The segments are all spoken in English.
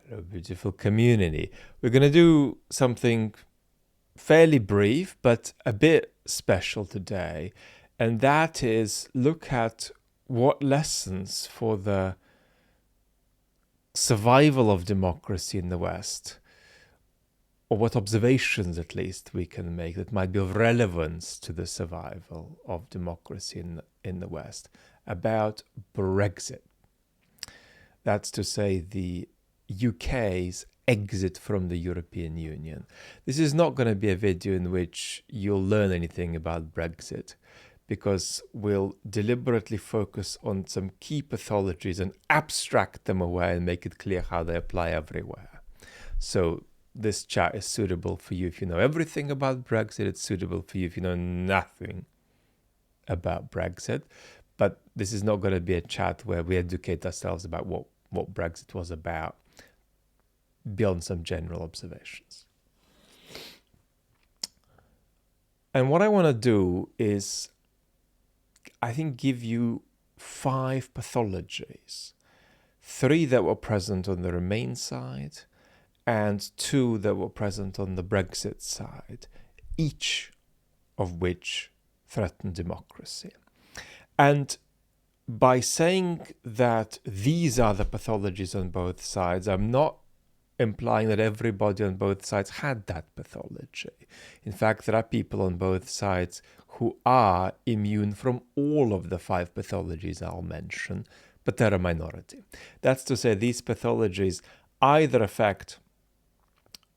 Hello, beautiful community. We're going to do something fairly brief, but a bit special today. And that is look at what lessons for the survival of democracy in the West, or what observations at least we can make that might be of relevance to the survival of democracy in the West about Brexit. That's to say, the UK's exit from the European Union. This is not going to be a video in which you'll learn anything about Brexit, because we'll deliberately focus on some key pathologies and abstract them away and make it clear how they apply everywhere. So this chat is suitable for you if you know everything about Brexit. It's suitable for you if you know nothing about Brexit. But this is not going to be a chat where we educate ourselves about what Brexit was about, beyond some general observations. And what I want to do is, I think, give you 5 pathologies, 3 that were present on the Remain side and 2 that were present on the Brexit side, each of which threaten democracy. And by saying that these are the pathologies on both sides, I'm not implying that everybody on both sides had that pathology. In fact, there are people on both sides who are immune from all of the 5 pathologies I'll mention, but they're a minority. That's to say, these pathologies either affect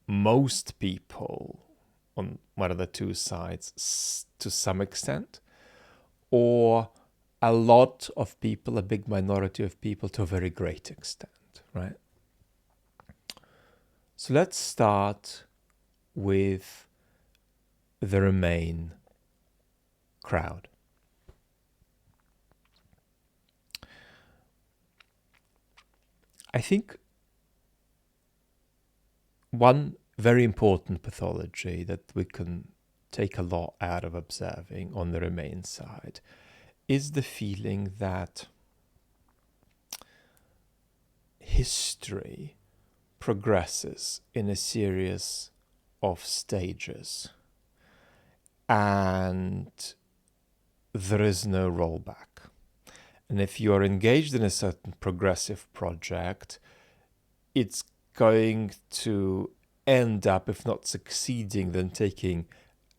most people on one of the 2 sides to some extent, or a lot of people, a big minority of people, to a very great extent, right? So let's start with the Remain crowd. I think one very important pathology that we can take a lot out of observing on the Remain side is the feeling that history progresses in a series of stages and there is no rollback. And if you're engaged in a certain progressive project, it's going to end up, if not succeeding, then taking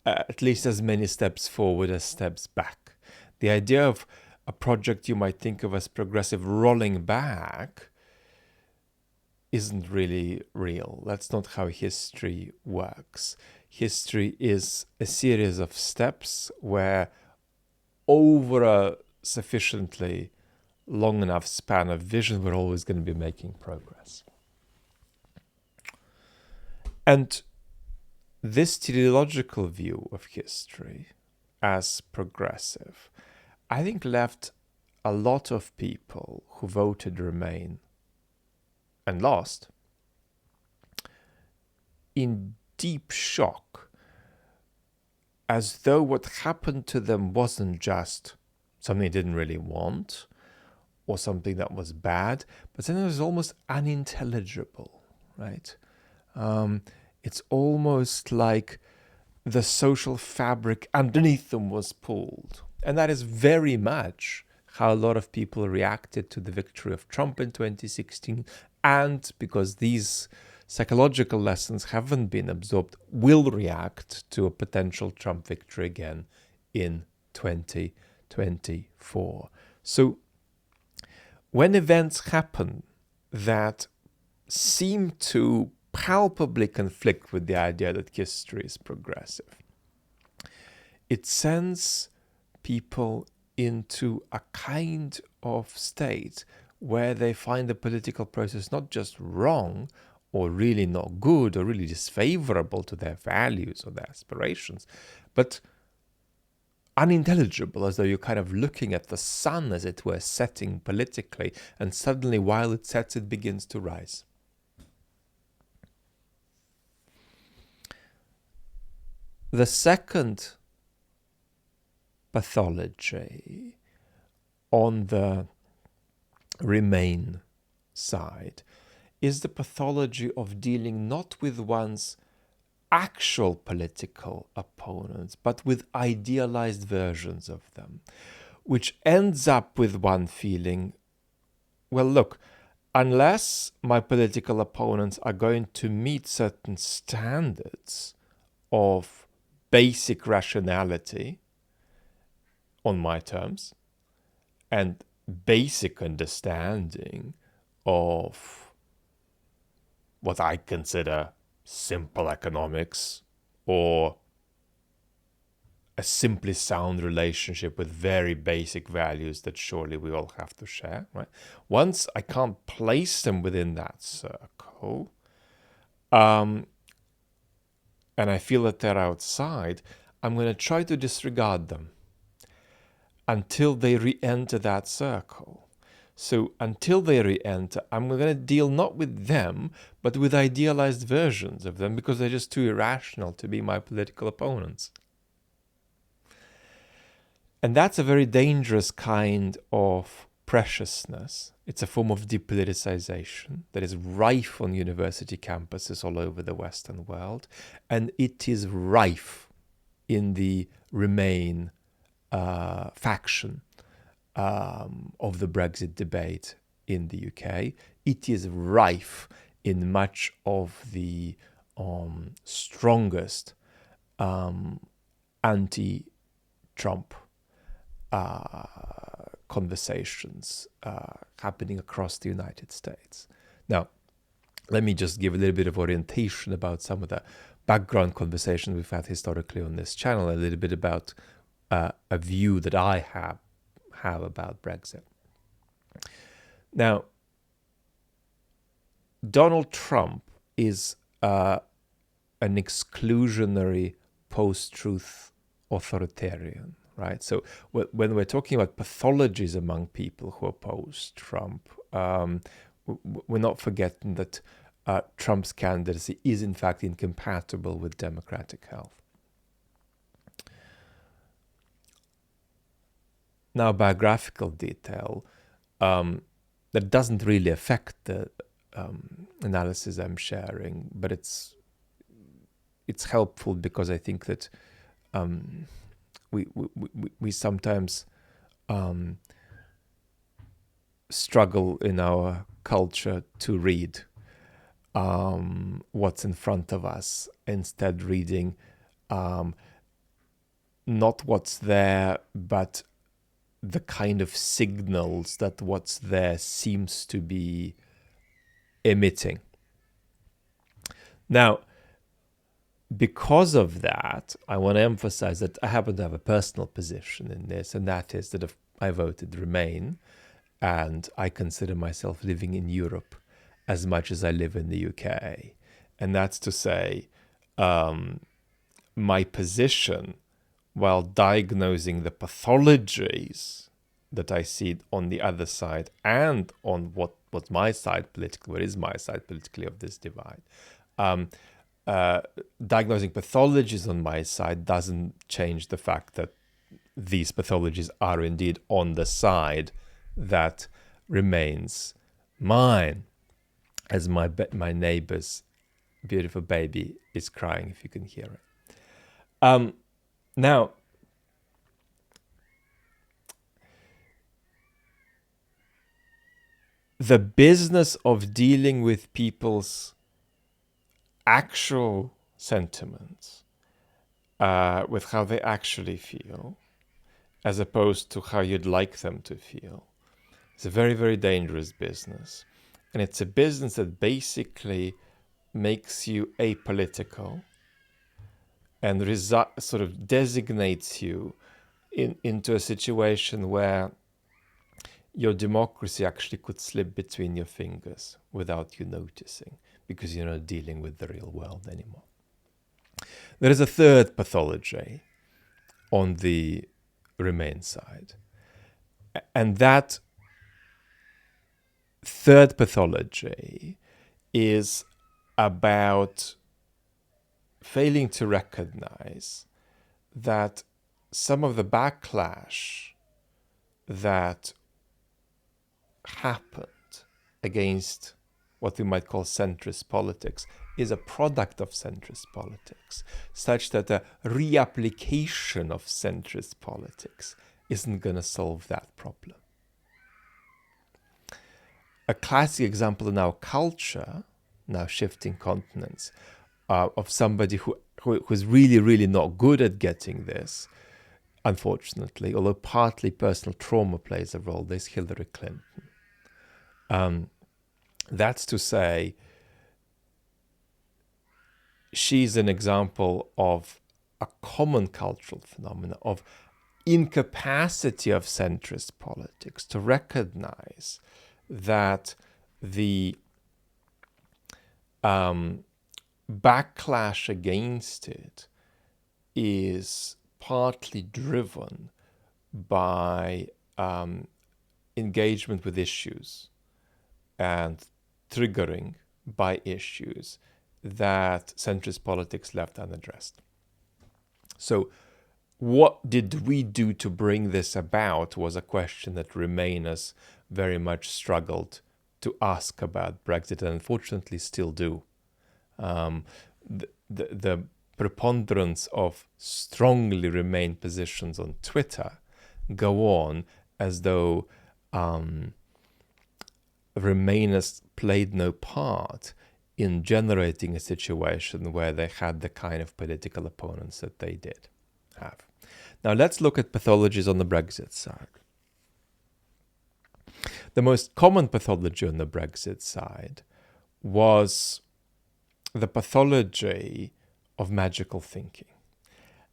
at least as many steps forward as steps back. The idea of a project you might think of as progressive rolling back isn't really real. That's not how history works. History is a series of steps where over a sufficiently long enough span of vision, we're always going to be making progress. And this teleological view of history as progressive, I think, left a lot of people who voted Remain and lost in deep shock, as though what happened to them wasn't just something they didn't really want or something that was bad, but something that was almost unintelligible, right? It's almost like the social fabric underneath them was pulled. And that is very much how a lot of people reacted to the victory of Trump in 2016. And because these psychological lessons haven't been absorbed, will react to a potential Trump victory again in 2024. So when events happen that seem to palpably conflict with the idea that history is progressive, it sends people into a kind of state where they find the political process not just wrong or really not good or really disfavorable to their values or their aspirations, but unintelligible, as though you're kind of looking at the sun, as it were, setting politically, and suddenly while it sets, it begins to rise. The second pathology on the Remain side is the pathology of dealing not with one's actual political opponents, but with idealized versions of them, which ends up with one feeling, well, look, unless my political opponents are going to meet certain standards of basic rationality on my terms and basic understanding of what I consider simple economics or a simply sound relationship with very basic values that surely we all have to share, right? Once I can't place them within that circle, and I feel that they're outside, I'm going to try to disregard them until they re-enter that circle. So until they re-enter, I'm going to deal not with them, but with idealized versions of them because they're just too irrational to be my political opponents. And that's a very dangerous kind of preciousness. It's a form of depoliticization that is rife on university campuses all over the Western world. And it is rife in the Remain faction of the Brexit debate in the UK. It is rife in much of the strongest anti-Trump conversations happening across the United States. Now, let me just give a little bit of orientation about some of the background conversations we've had historically on this channel, a little bit about a view that I have about Brexit. Now, Donald Trump is an exclusionary post-truth authoritarian, right? So when we're talking about pathologies among people who oppose Trump, we're not forgetting that Trump's candidacy is in fact incompatible with democratic health. Now, biographical detail that doesn't really affect the analysis I'm sharing, but it's helpful because I think that we sometimes struggle in our culture to read what's in front of us, instead reading not what's there, but the kind of signals that what's there seems to be emitting. Now, because of that, I want to emphasize that I happen to have a personal position in this, and that is that if I voted Remain, and I consider myself living in Europe as much as I live in the UK. And that's to say, my position, while diagnosing the pathologies that I see on the other side and on what's my side politically, what is my side politically of this divide, diagnosing pathologies on my side doesn't change the fact that these pathologies are indeed on the side that remains mine, as my neighbor's beautiful baby is crying, if you can hear it. Now, the business of dealing with people's actual sentiments, with how they actually feel, as opposed to how you'd like them to feel, it's a very, very dangerous business. And it's a business that basically makes you apolitical and sort of designates you into a situation where your democracy actually could slip between your fingers without you noticing, because you're not dealing with the real world anymore. There is a third pathology on the Remain side, and that third pathology is about failing to recognize that some of the backlash that happened against what we might call centrist politics, is a product of centrist politics, such that a reapplication of centrist politics isn't going to solve that problem. A classic example in our culture, now shifting continents, of somebody who's really not good at getting this, unfortunately, although partly personal trauma plays a role, is Hillary Clinton. That's to say, she's an example of a common cultural phenomenon of incapacity of centrist politics to recognize that the backlash against it is partly driven by engagement with issues and triggering by issues that centrist politics left unaddressed. So what did we do to bring this about was a question that Remainers very much struggled to ask about Brexit, and unfortunately still do. The preponderance of strongly Remain positions on Twitter go on as though Remainers played no part in generating a situation where they had the kind of political opponents that they did have. Now let's look at pathologies on the Brexit side. The most common pathology on the Brexit side was the pathology of magical thinking.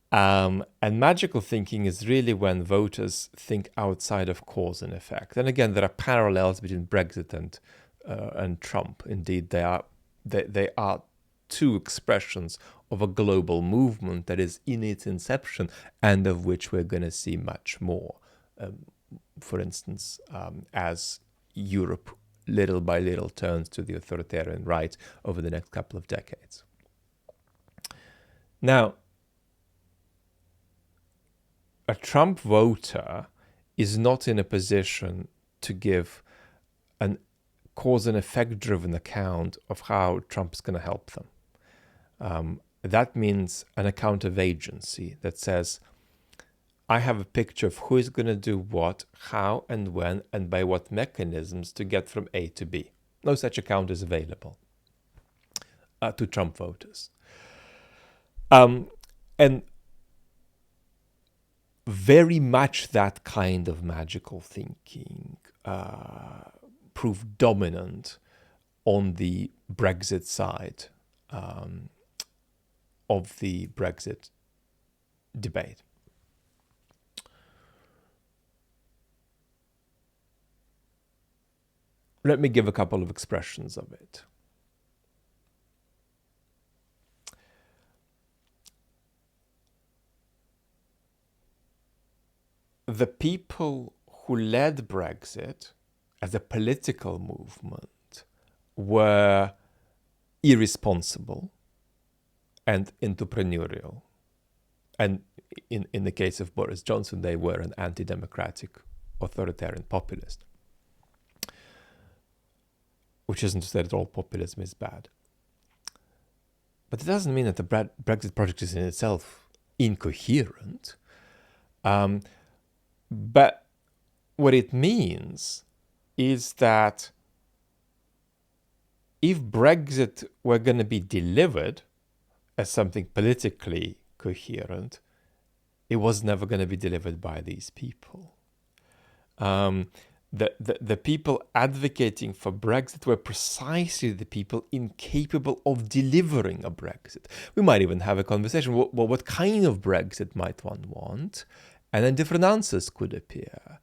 And magical thinking is really when voters think outside of cause and effect. And again, there are parallels between Brexit and Trump. Indeed, they are two expressions of a global movement that is in its inception and of which we're going to see much more. For instance, as Europe little by little turns to the authoritarian right over the next couple of decades. Now, a Trump voter is not in a position to give an cause and effect driven account of how Trump's going to help them. That means an account of agency that says, I have a picture of who is going to do what, how and when, and by what mechanisms to get from A to B. No such account is available to Trump voters. And very much that kind of magical thinking proved dominant on the Brexit side of the Brexit debate. Let me give a couple of expressions of it. The people who led Brexit as a political movement were irresponsible and entrepreneurial. And in the case of Boris Johnson, they were an anti-democratic, authoritarian populist. Which isn't to say that all populism is bad. But it doesn't mean that the Brexit project is in itself incoherent. But what it means is that if Brexit were going to be delivered as something politically coherent, it was never going to be delivered by these people. The people advocating for Brexit were precisely the people incapable of delivering a Brexit. We might even have a conversation, well, what kind of Brexit might one want? And then different answers could appear.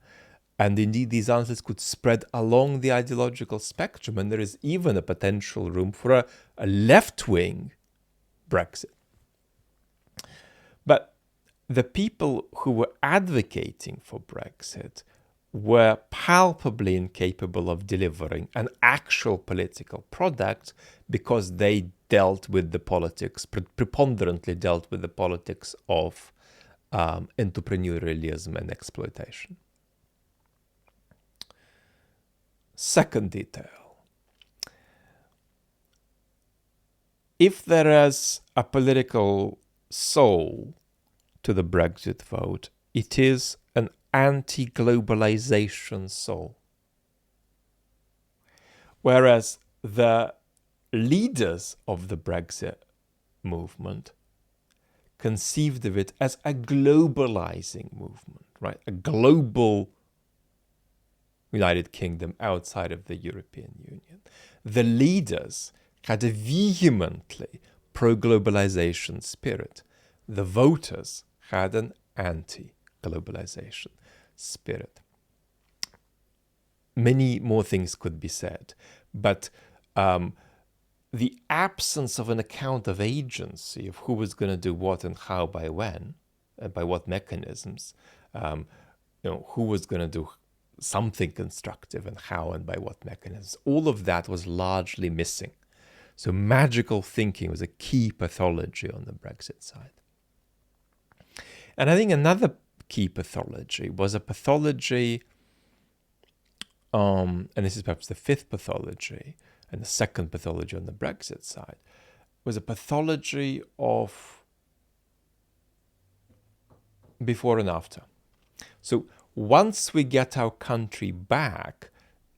And indeed, these answers could spread along the ideological spectrum, and there is even a potential room for a left-wing Brexit. But the people who were advocating for Brexit were palpably incapable of delivering an actual political product because they dealt with the politics, preponderantly dealt with the politics of entrepreneurialism and exploitation. Second detail. if there is a political soul to the Brexit vote, it is an anti-globalization soul. Whereas the leaders of the Brexit movement conceived of it as a globalizing movement, right? A global United Kingdom outside of the European Union. The leaders had a vehemently pro-globalization spirit. The voters had an anti-globalization spirit. Many more things could be said, but the absence of an account of agency of who was going to do what and how by when, by what mechanisms, who was going to do something constructive and how and by what mechanisms, all of that was largely missing. So magical thinking was a key pathology on the Brexit side. And I think another key pathology was a pathology, and this is perhaps the fifth pathology, and the second pathology on the Brexit side, was a pathology of before and after. So once we get our country back,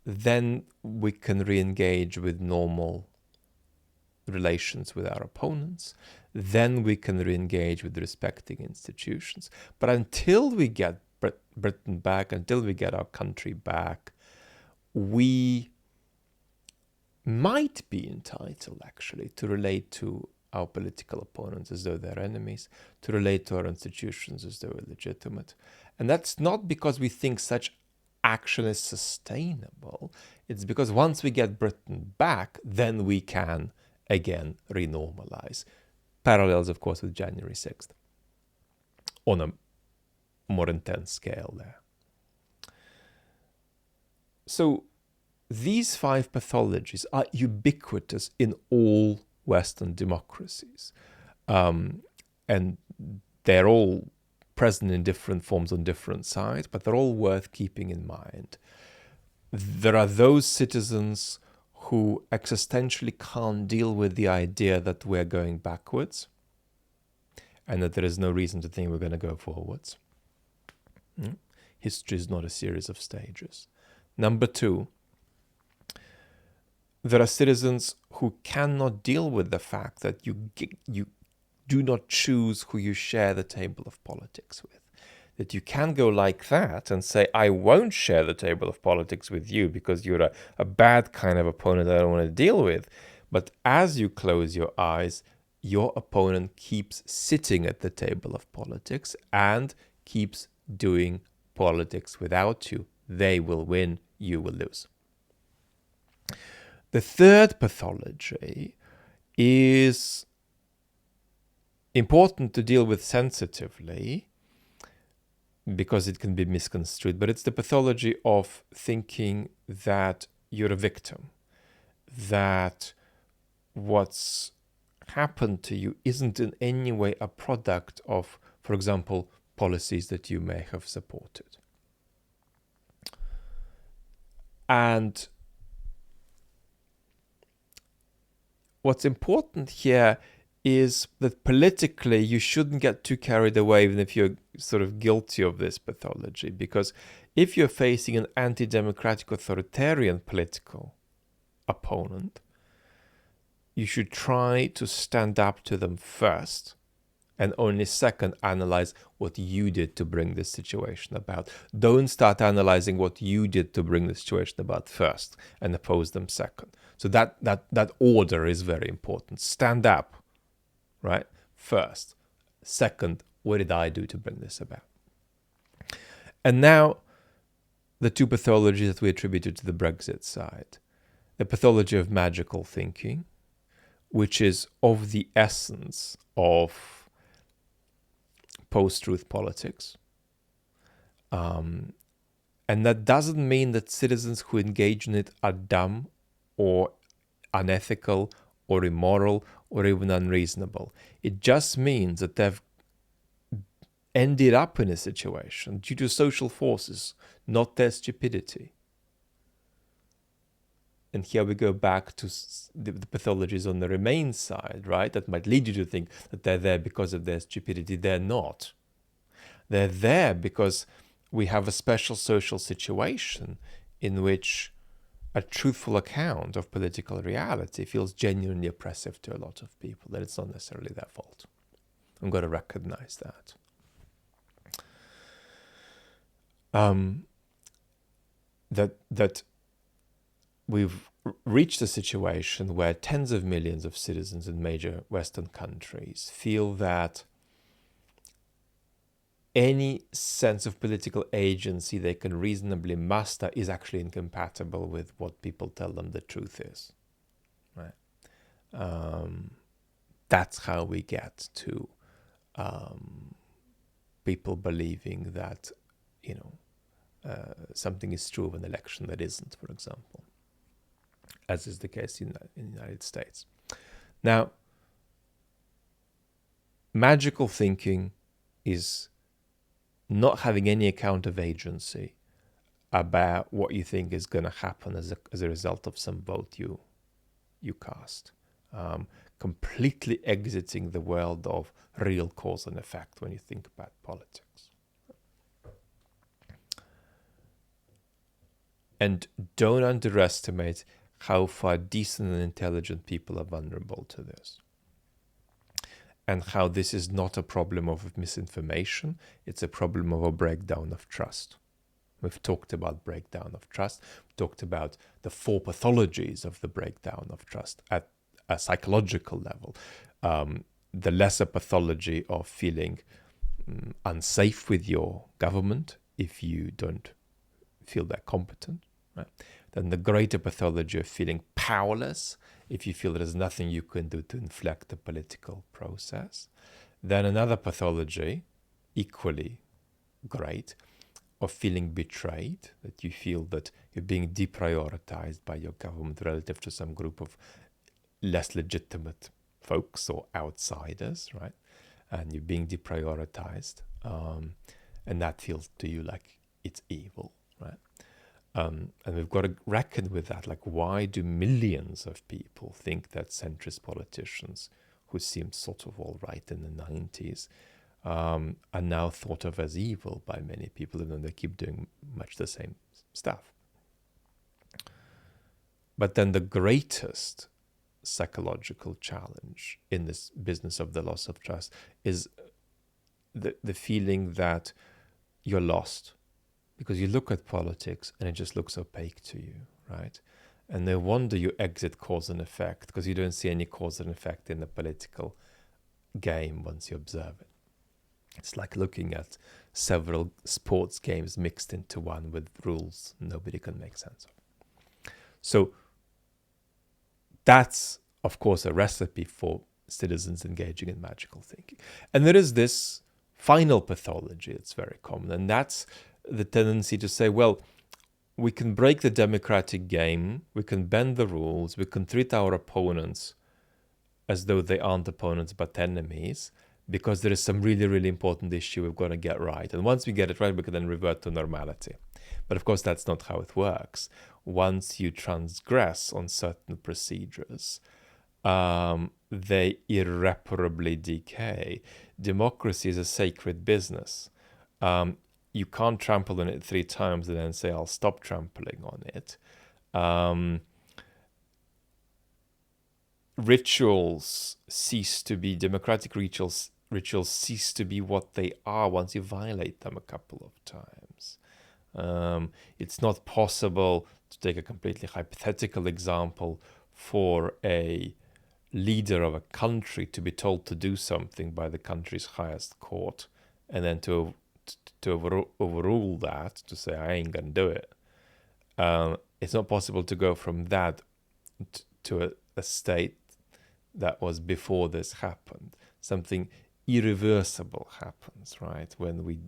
then we can re-engage with normal relations with our opponents. Then we can re-engage with respecting institutions. But until we get Britain back, until we get our country back, we might be entitled, actually, to relate to our political opponents as though they're enemies, to relate to our institutions as though they're legitimate. And that's not because we think such action is sustainable. It's because once we get Britain back, then we can again renormalize. Parallels, of course, with January 6th on a more intense scale there. So these five pathologies are ubiquitous in all Western democracies. And they're all present in different forms on different sides, but they're all worth keeping in mind. There are those citizens who existentially can't deal with the idea that we're going backwards and that there is no reason to think we're going to go forwards. History is not a series of stages. Number two, there are citizens who cannot deal with the fact that you do not choose who you share the table of politics with. That you can go like that and say, I won't share the table of politics with you because you're a bad kind of opponent I don't want to deal with. But as you close your eyes, your opponent keeps sitting at the table of politics and keeps doing politics without you. They will win, you will lose. The third pathology is important to deal with sensitively because it can be misconstrued, but it's the pathology of thinking that you're a victim, that what's happened to you isn't in any way a product of, for example, policies that you may have supported. And what's important here is that politically you shouldn't get too carried away even if you're sort of guilty of this pathology, because if you're facing an anti-democratic authoritarian political opponent, you should try to stand up to them first and only second analyze what you did to bring this situation about. Don't start analyzing what you did to bring the situation about first and oppose them second. So that order is very important. Stand up, right? First. Second, what did I do to bring this about? And now, the two pathologies that we attributed to the Brexit side. The pathology of magical thinking, which is of the essence of post-truth politics. And that doesn't mean that citizens who engage in it are dumb or unethical or immoral or even unreasonable. It just means that they've ended up in a situation due to social forces, not their stupidity. And here we go back to the pathologies on the Remain side, right? That might lead you to think that they're there because of their stupidity. They're not. They're there because we have a special social situation in which a truthful account of political reality feels genuinely oppressive to a lot of people, that it's not necessarily their fault. I'm going to recognize that. That we've reached a situation where tens of millions of citizens in major Western countries feel that any sense of political agency they can reasonably muster is actually incompatible with what people tell them the truth is. Right? That's how we get to people believing that, something is true of an election that isn't, for example, as is the case in the United States. Now, magical thinking is not having any account of agency about what you think is going to happen as a result of some vote you cast. Completely exiting the world of real cause and effect when you think about politics. And don't underestimate how far decent and intelligent people are vulnerable to this. And how this is not a problem of misinformation, it's a problem of a breakdown of trust. We've talked about breakdown of trust. We've talked about the 4 pathologies of the breakdown of trust at a psychological level. The lesser pathology of feeling unsafe with your government if you don't feel they're competent. Right? Then the greater pathology of feeling powerless if you feel there's nothing you can do to inflect the political process. Then another pathology, equally great, of feeling betrayed, that you feel that you're being deprioritized by your government relative to some group of less legitimate folks or outsiders, right? And you're being deprioritized, and that feels to you like it's evil, right? And we've got to reckon with that. Like, why do millions of people think that centrist politicians who seemed sort of all right in the 90s are now thought of as evil by many people, even though they keep doing much the same stuff? But then the greatest psychological challenge in this business of the loss of trust is the feeling that you're lost. Because you look at politics and it just looks opaque to you, right? And no wonder you exit cause and effect, because you don't see any cause and effect in the political game once you observe it. It's like looking at several sports games mixed into one with rules nobody can make sense of. So that's, of course, a recipe for citizens engaging in magical thinking. And there is this final pathology that's very common, and that's the tendency to say, well, we can break the democratic game, we can bend the rules, we can treat our opponents as though they aren't opponents but enemies, because there is some really, really important issue we've got to get right. And once we get it right, we can then revert to normality. But of course, that's not how it works. Once you transgress on certain procedures, they irreparably decay. Democracy is a sacred business. You can't trample on it 3 times and then say, I'll stop trampling on it. Rituals cease to be, democratic rituals cease to be what they are once you violate them a couple of times. It's not possible, to take a completely hypothetical example, for a leader of a country to be told to do something by the country's highest court and then to overrule that, to say, I ain't going to do it. It's not possible to go from that to a state that was before this happened. Something irreversible happens, right? When we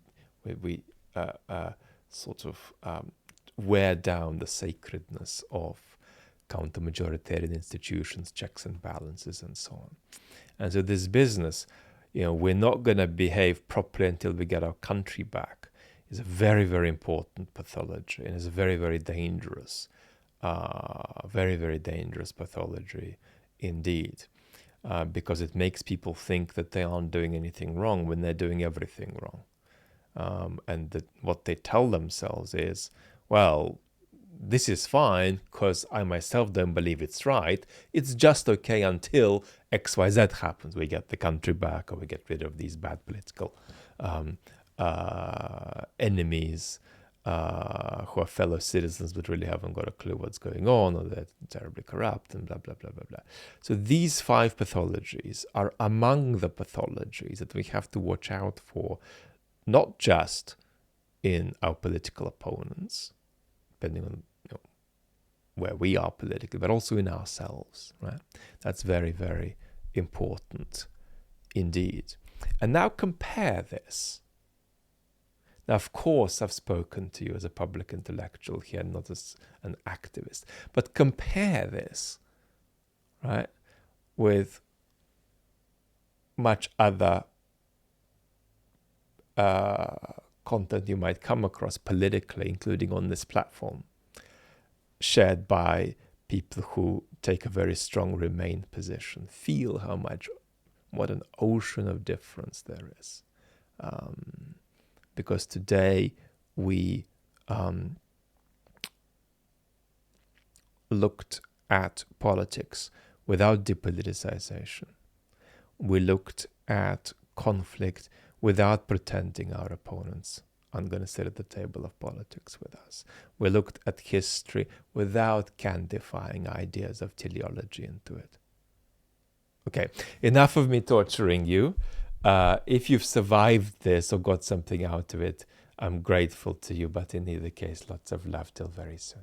sort of wear down the sacredness of counter-majoritarian institutions, checks and balances, and so on. And so this business, we're not going to behave properly until we get our country back, is a very, very important pathology, and is very, very dangerous Very, very dangerous pathology indeed, because it makes people think that they aren't doing anything wrong when they're doing everything wrong. And that what they tell themselves is, well, this is fine because I myself don't believe it's right. It's just okay until XYZ happens. We get the country back, or we get rid of these bad political enemies who are fellow citizens but really haven't got a clue what's going on, or they're terribly corrupt, and blah, blah, blah, blah, blah. So these 5 pathologies are among the pathologies that we have to watch out for, not just in our political opponents, depending on where we are politically, but also in ourselves, right? That's very, very important indeed. And now compare this. Now, of course, I've spoken to you as a public intellectual here, not as an activist, but compare this, right, with much other content you might come across politically, including on this platform, shared by people who take a very strong Remain position. Feel what an ocean of difference there is. Because today we looked at politics without depoliticization. We looked at conflict without pretending our opponents aren't going to sit at the table of politics with us. We looked at history without candifying ideas of teleology into it. Okay, enough of me torturing you. If you've survived this or got something out of it, I'm grateful to you, but in either case, lots of love till very soon.